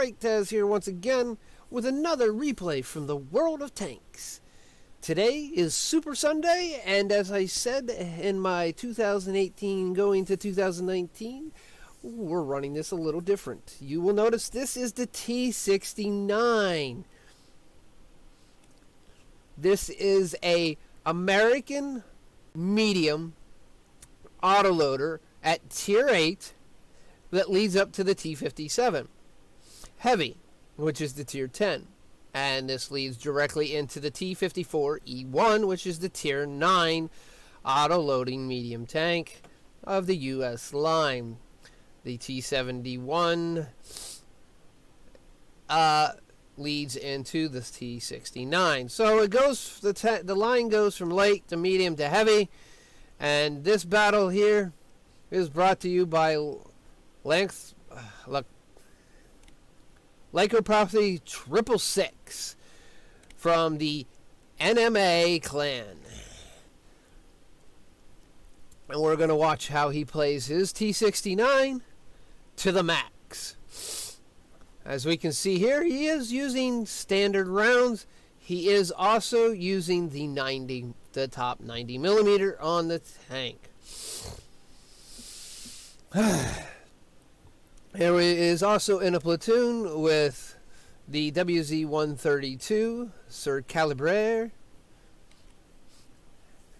Great Taz here once again with another replay from the world of tanks. Today is Super Sunday, and as I said in my 2018 going to 2019, we're running this a little different. You will notice this is the T69. This is a American medium autoloader at tier 8 that leads up to the T57. Heavy, which is the tier 10. And this leads directly into the T54E1, which is the tier 9 auto-loading medium tank of the U.S. line. The T71 leads into the T69. So it goes, the line goes from light to medium to heavy. And this battle here is brought to you by Lycopropathy 666 from the NMA clan. And we're going to watch how he plays his T69 to the max. As we can see here, he is using standard rounds. He is also using the top 90 millimeter on the tank. Here he is also in a platoon with the WZ-132, Sir Calibre,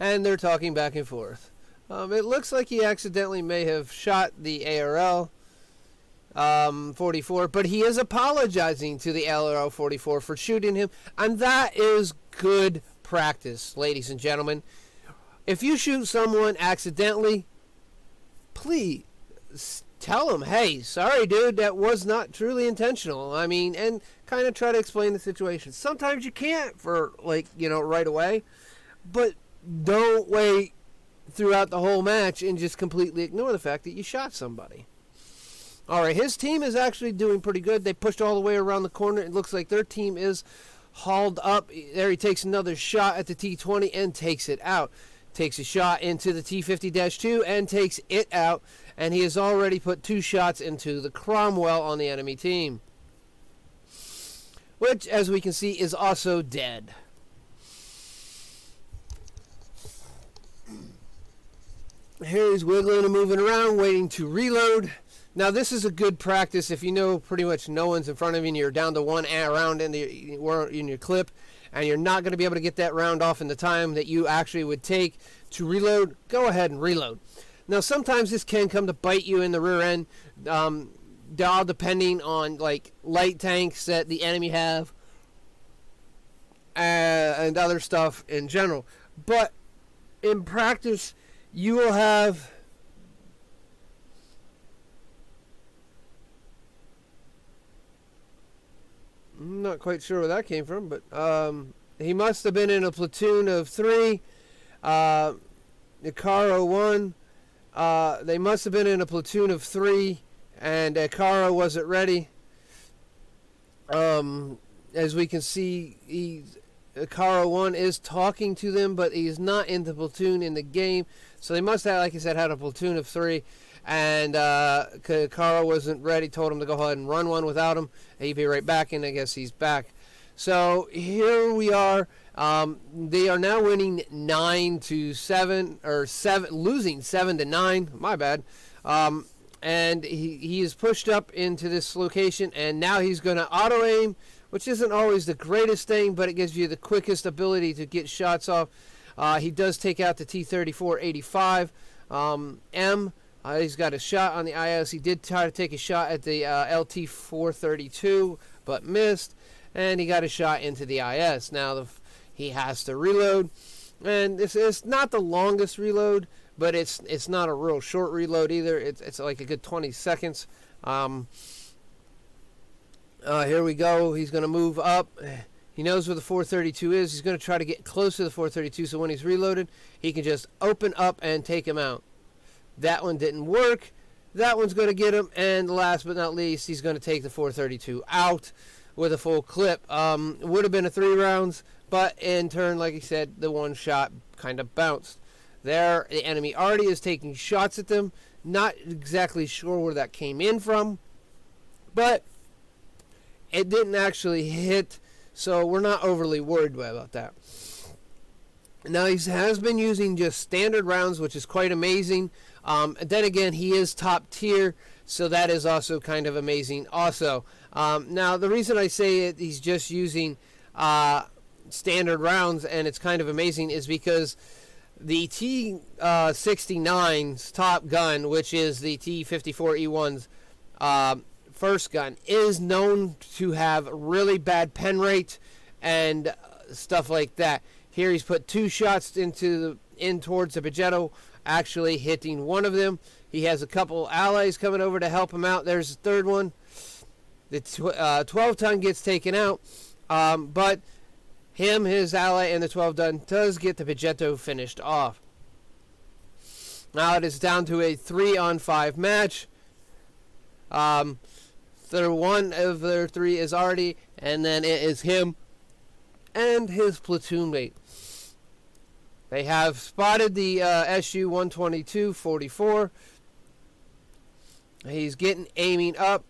and they're talking back and forth. It looks like he accidentally may have shot the ARL 44, but he is apologizing to the ARL 44 for shooting him, and that is good practice, ladies and gentlemen. If you shoot someone accidentally, please tell them, hey, sorry, dude, that was not truly intentional. I mean, and kind of try to explain the situation. Sometimes you can't for, right away, but don't wait throughout the whole match and just completely ignore the fact that you shot somebody. All right, his team is actually doing pretty good. They pushed all the way around the corner. It looks like their team is hauled up. There he takes another shot at the T20 and takes it out. Takes a shot into the T50-2 and takes it out. And he has already put 2 shots into the Cromwell on the enemy team, which, as we can see, is also dead. Here he's wiggling and moving around, waiting to reload. Now, this is a good practice if you know pretty much no one's in front of you and you're down to 1 round in your clip, and you're not going to be able to get that round off in the time that you actually would take to reload. Go ahead and reload. Now, sometimes this can come to bite you in the rear end, all depending on light tanks that the enemy have and other stuff in general. But in practice, you will have I'm not quite sure where that came from, but he must have been in a platoon of 3. Icaro 1. They must have been in a platoon of 3, and Icaro wasn't ready. As we can see, Icaro 1 is talking to them, but he's not in the platoon in the game. So they must have, like I said, had a platoon of 3. And Icaro wasn't ready, told him to go ahead and run one without him. He'd be right back, and I guess he's back. So here we are. They are now winning 9-7, or 7, losing 7-9. My bad. And he is pushed up into this location, and now he's going to auto aim, which isn't always the greatest thing, but it gives you the quickest ability to get shots off. He does take out the T34-85 M. He's got a shot on the IS. He did try to take a shot at the LT432, but missed. And he got a shot into the IS. Now he has to reload. And it's not the longest reload, but it's not a real short reload either. It's like a good 20 seconds. Here we go. He's going to move up. He knows where the 432 is. He's going to try to get close to the 432, so when he's reloaded, he can just open up and take him out. That one didn't work. That one's going to get him. And last but not least, he's going to take the 432 out with a full clip. Would have been a 3 rounds, but in turn, like I said, the one shot kind of bounced. There, the enemy already is taking shots at them. Not exactly sure where that came in from, but it didn't actually hit, so we're not overly worried about that. Now, he has been using just standard rounds, which is quite amazing. Then again, he is top tier, so that is also kind of amazing also. Now, the reason I say it, he's just using standard rounds, and it's kind of amazing, is because the T69's top gun, which is the T54E1's first gun, is known to have really bad pen rate and stuff like that. Here he's put 2 shots in towards the Progetto, actually hitting one of them. He has a couple allies coming over to help him out. There's the third one. The 12-ton gets taken out, but him, his ally, and the 12-ton does get the Progetto finished off. Now it is down to a 3-on-5 match. One of their 3 is already, and then it is him and his platoon mate. They have spotted the SU-122-44. He's aiming up.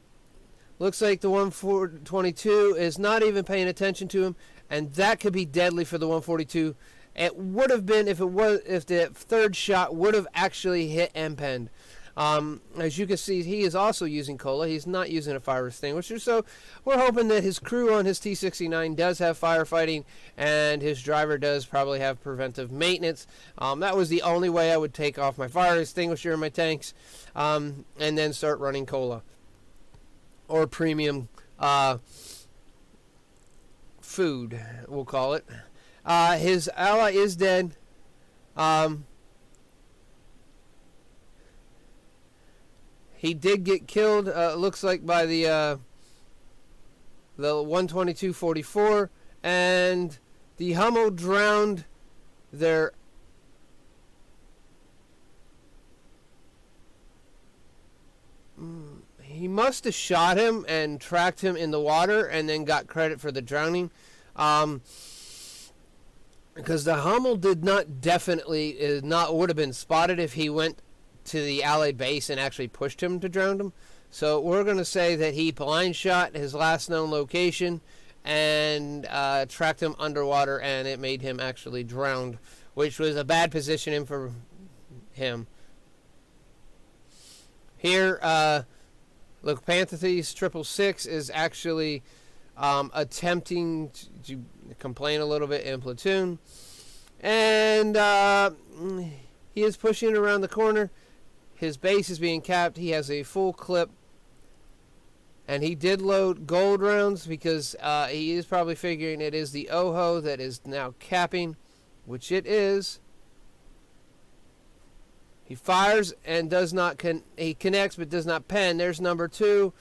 Looks like the 122 is not even paying attention to him, and that could be deadly for the 142. It would have been if the third shot would have actually hit M-Pen. As you can see, he is also using cola. He's not using a fire extinguisher, so we're hoping that his crew on his T69 does have firefighting, and his driver does probably have preventive maintenance. That was the only way I would take off my fire extinguisher in my tanks, and then start running cola or premium food, we'll call it. His ally is dead. He did get killed, looks like, by the 122-44, and the Hummel drowned their... He must have shot him and tracked him in the water and then got credit for the drowning. Because the Hummel would have been spotted if he went to the Allied base and actually pushed him to drown him. So we're going to say that he blind shot his last known location and tracked him underwater, and it made him actually drowned, which was a bad positioning for him. Here, look, Panthethes 666 is actually attempting to complain a little bit in platoon, and he is pushing around the corner. His base is being capped. He has a full clip, and he did load gold rounds because he is probably figuring it is the OHO that is now capping, which it is. He fires and does not he connects but does not pen. There's number 2.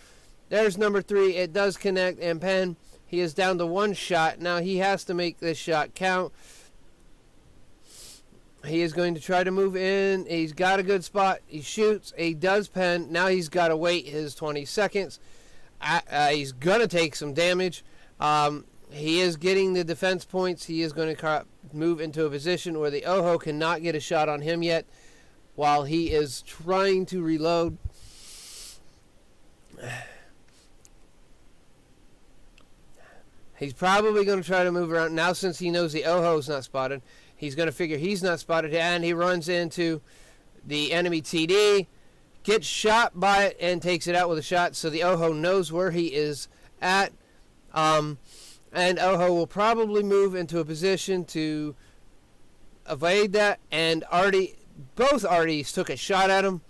There's number 3. It does connect and pen. He is down to 1 shot. Now he has to make this shot count. He is going to try to move in. He's got a good spot. He shoots. He does pen. Now he's got to wait his 20 seconds. He's going to take some damage. He is getting the defense points. He is going to move into a position where the OHO cannot get a shot on him yet while he is trying to reload. He's probably going to try to move around. Now, since he knows the OHO is not spotted, he's going to figure he's not spotted, and he runs into the enemy TD, gets shot by it, and takes it out with a shot, so the OHO knows where he is at. And OHO will probably move into a position to evade that, and both Arties took a shot at him.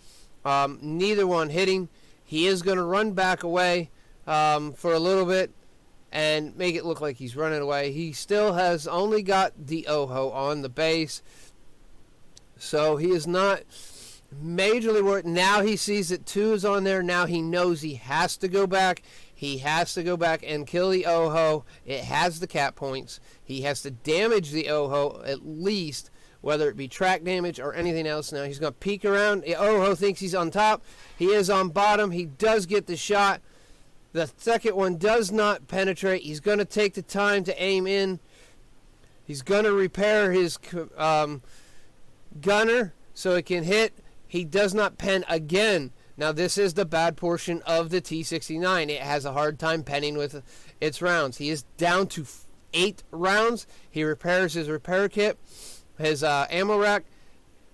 Neither one hitting. He is going to run back away for a little bit and make it look like he's running away. He still has only got the OHO on the base, so he is not majorly worried. Now he sees that 2 is on there. Now he knows he has to go back. He has to go back and kill the OHO. It has the cap points. He has to damage the OHO at least, whether it be track damage or anything else. Now he's going to peek around. The OHO thinks he's on top. He is on bottom. He does get the shot. The second one does not penetrate. He's going to take the time to aim in. He's going to repair his gunner so it can hit. He does not pen again. Now, this is the bad portion of the T69. It has a hard time penning with its rounds. He is down to 8 rounds. He repairs his repair kit, his ammo rack.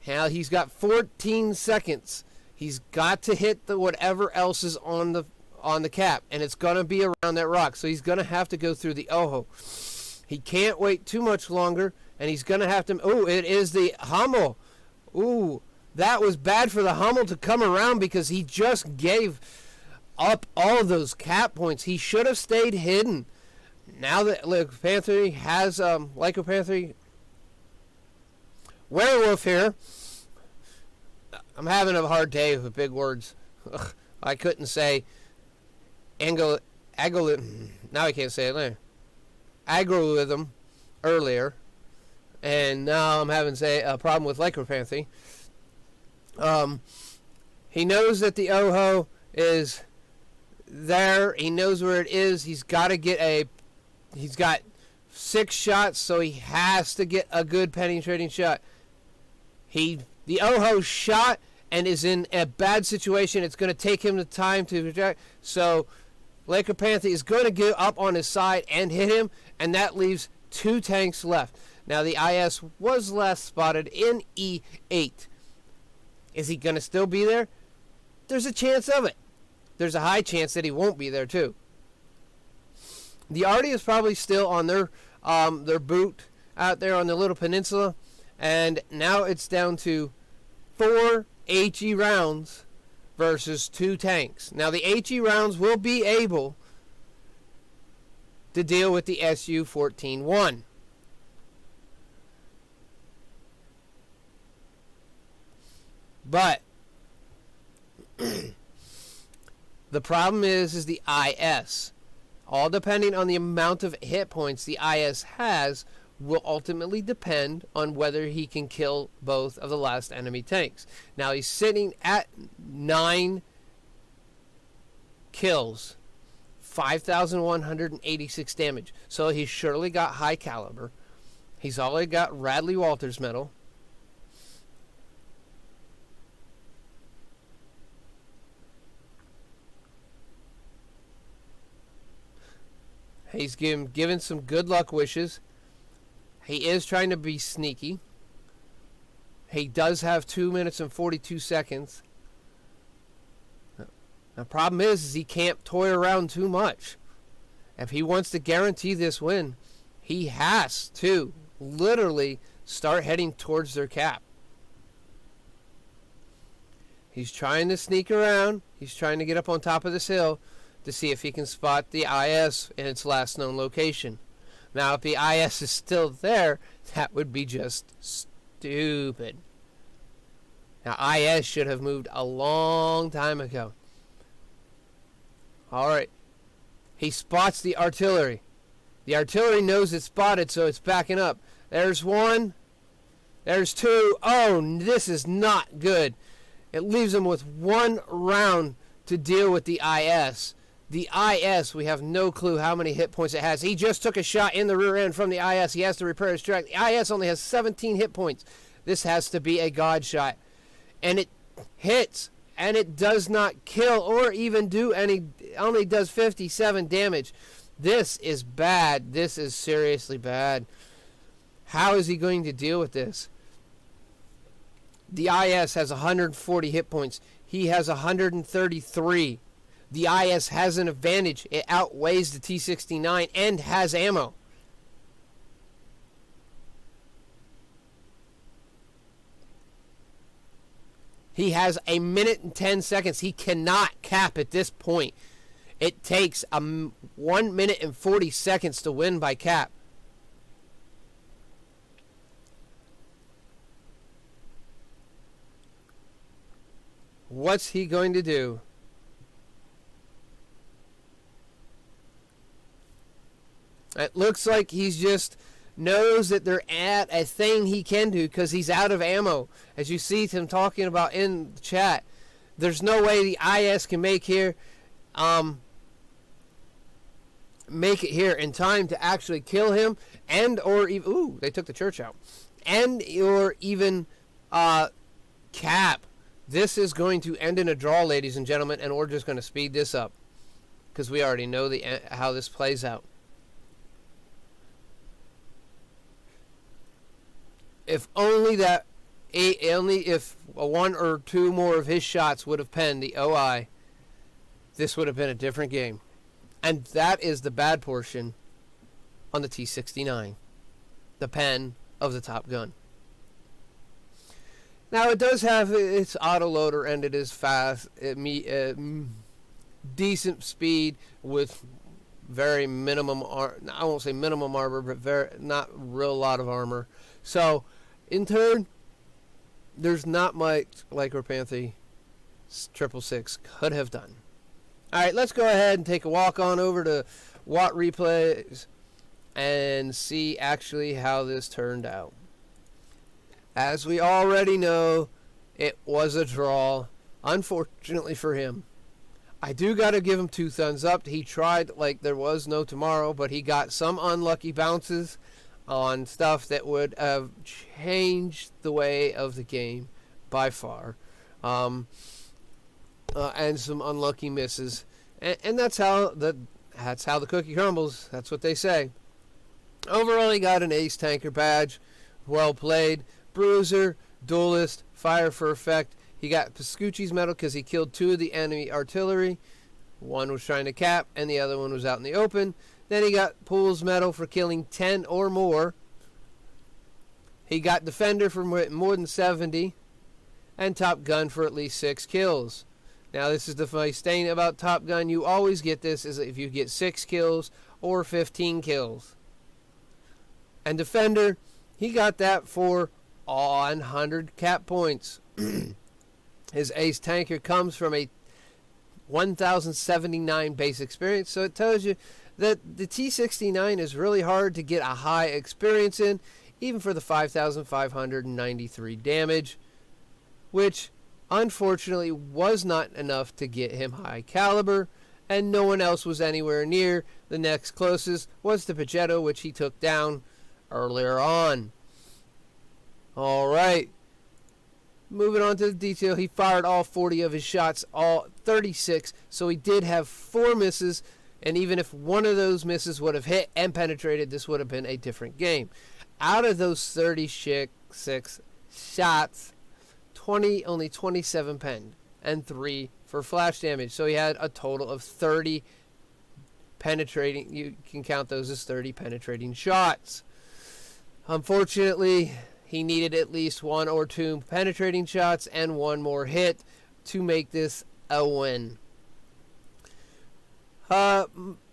Now, he's got 14 seconds. He's got to hit the whatever else is on the cap, and it's going to be around that rock. So he's going to have to go through the Oho. He can't wait too much longer, and he's going to have to... Oh, it is the Hummel. Ooh, that was bad for the Hummel to come around because he just gave up all of those cap points. He should have stayed hidden. Now that Lycopanther has Lycopanther Werewolf here. I'm having a hard day with big words. Ugh, I couldn't say now I can't say it there. Algorithm earlier, and now I'm having a problem with Lycopanther. He knows that the Oho is there. He knows where it is. He's got 6 shots, so he has to get a good penetrating shot. The Oho shot and is in a bad situation. It's going to take him the time to project. So Lycopanther is going to get up on his side and hit him, and that leaves 2 tanks left. Now the IS was last spotted in E8. Is he going to still be there? There's a chance of it. There's a high chance that he won't be there too. The Arty is probably still on their boot out there on the little peninsula, and now it's down to 4 HE rounds versus 2 tanks. Now the HE rounds will be able to deal with the Su-14-1. But the problem is the IS. All depending on the amount of hit points the IS has will ultimately depend on whether he can kill both of the last enemy tanks. Now he's sitting at 9 kills, 5,186 damage. So he's surely got high caliber. He's already got Radley Walters medal. He's given some good luck wishes. He is trying to be sneaky. He does have 2 minutes and 42 seconds. The problem is he can't toy around too much. If he wants to guarantee this win, he has to literally start heading towards their cap. He's trying to sneak around. He's trying to get up on top of this hill to see if he can spot the IS in its last known location. Now, if the IS is still there, that would be just stupid. Now, IS should have moved a long time ago. Alright. He spots the artillery. The artillery knows it's spotted, so it's backing up. There's 1. There's 2. Oh, this is not good. It leaves him with 1 round to deal with the IS. The IS, we have no clue how many hit points it has. He just took a shot in the rear end from the IS. He has to repair his track. The IS only has 17 hit points. This has to be a god shot. And it hits, and it does not kill or even do any, only does 57 damage. This is bad. This is seriously bad. How is he going to deal with this? The IS has 140 hit points. He has 133. The IS has an advantage. It outweighs the T69 and has ammo. He has 1 minute and 10 seconds. He cannot cap at this point. It takes 1 minute and 40 seconds to win by cap. What's he going to do? It looks like he's just knows that they're at a thing he can do because he's out of ammo. As you see him talking about in the chat, there's no way the IS can make it here in time to actually kill him, and or even they took the church out, and or even cap This is going to end in a draw, ladies and gentlemen, and we're just going to speed this up because we already know how this plays out. If only if one or two more of his shots would have penned the OI, this would have been a different game. And that is the bad portion on the T69, the pen of the Top Gun. Now it does have its autoloader, and it is fast, decent speed with very minimum, I won't say minimum armor, but not real lot of armor. So in turn, there's not much like Panther 666 could have done. All right, let's go ahead and take a walk on over to WoT replays and see actually how this turned out. As we already know, it was a draw, unfortunately for him. I do got to give him 2 thumbs up. He tried like there was no tomorrow, but he got some unlucky bounces on stuff that would have changed the way of the game by far. And some unlucky misses. And that's how the cookie crumbles. That's what they say. Overall, he got an ace tanker badge. Well played. Bruiser, duelist, fire for effect. He got Pascucci's medal because he killed 2 of the enemy artillery. One was trying to cap, and the other one was out in the open. Then he got Pool's medal for killing 10 or more. He got Defender for more than 70. And Top Gun for at least 6 kills. Now, this is the nice thing about Top Gun. You always get this is if you get 6 kills or 15 kills. And Defender, he got that for 100 cap points. His ace tanker comes from a 1,079 base experience. So it tells you that the T69 is really hard to get a high experience in, even for the 5,593 damage, which unfortunately was not enough to get him high caliber, and no one else was anywhere near. The next closest was the Pagetto, which he took down earlier on. All right. Moving on to the detail, he fired all 40 of his shots, all 36, so he did have 4 misses, and even if one of those misses would have hit and penetrated, this would have been a different game. Out of those 36 shots, only 27 penned, and 3 for flash damage, so he had a total of 30 penetrating, you can count those as 30 penetrating shots. Unfortunately, he needed at least 1 or 2 penetrating shots and 1 more hit to make this a win.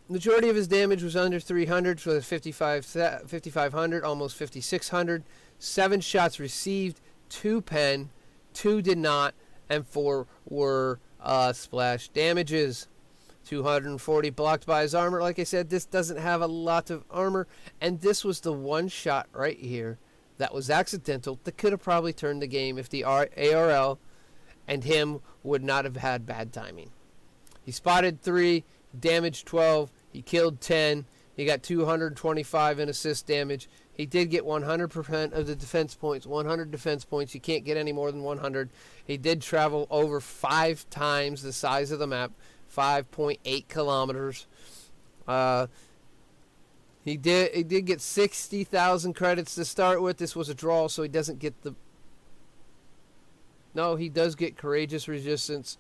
Majority of his damage was under 300 for 5,500, almost 5,600. 7 shots received, 2 pen, 2 did not, and 4 were splash damages. 240 blocked by his armor. Like I said, this doesn't have a lot of armor, and this was the one shot right here that was accidental that could have probably turned the game if the ARL and him would not have had bad timing. He spotted 3, damaged 12, he killed 10, he got 225 in assist damage. He did get 100% of the defense points, 100 defense points. You can't get any more than 100. He did travel over 5 times the size of the map, 5.8 kilometers. He did get 60,000 credits to start with. This was a draw, so he doesn't get the... No, he does get Courageous Resistance,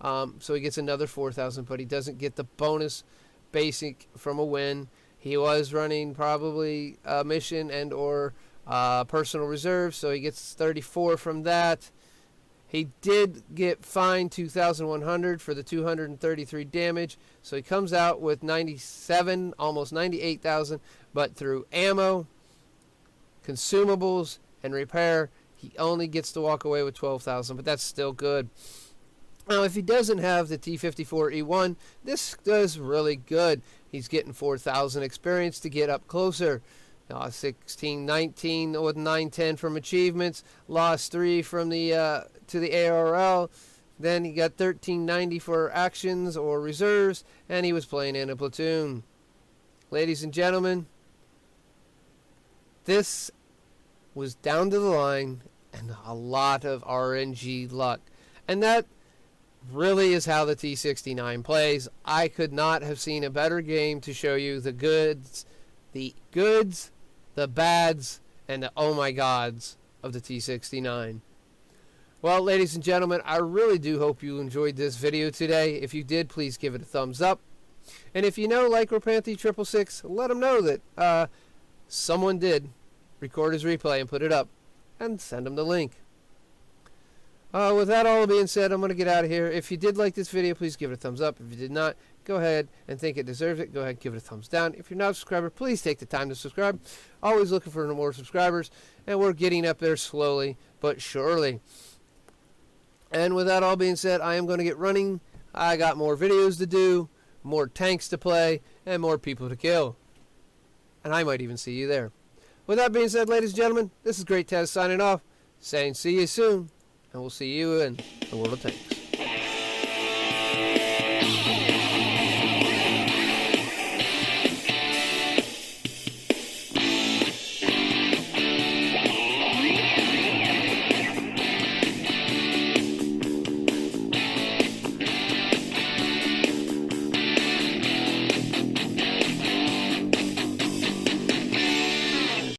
so he gets another 4,000, but he doesn't get the bonus basic from a win. He was running probably a mission and or personal reserve, so he gets 34 from that. He did get fined 2,100 for the 233 damage, so he comes out with 97, almost 98,000, but through ammo, consumables, and repair, he only gets to walk away with 12,000, but that's still good. Now, if he doesn't have the T54E1, this does really good. He's getting 4,000 experience to get up closer. 1619 with 910 from achievements, lost 3 from the to the ARL. Then he got 1390 for actions or reserves, and he was playing in a platoon. Ladies and gentlemen, this was down to the line and a lot of RNG luck. And that really is how the T69 plays. I could not have seen a better game to show you the goods, the bads, and the oh my gods of the T69. Well, ladies and gentlemen, I really do hope you enjoyed this video today. If you did, please give it a thumbs up. And if you know Lycropanthy 666, let them know that someone did record his replay and put it up, and send them the link. With that all being said, I'm going to get out of here. If you did like this video, please give it a thumbs up. If you did not, go ahead and think it deserves it. Go ahead and give it a thumbs down. If you're not a subscriber, please take the time to subscribe. Always looking for more subscribers, and we're getting up there slowly but surely. And with that all being said, I am going to get running. I got more videos to do, more tanks to play, and more people to kill. And I might even see you there. With that being said, ladies and gentlemen, this is Great Taz signing off, saying see you soon. And we'll see you in the World of Tanks.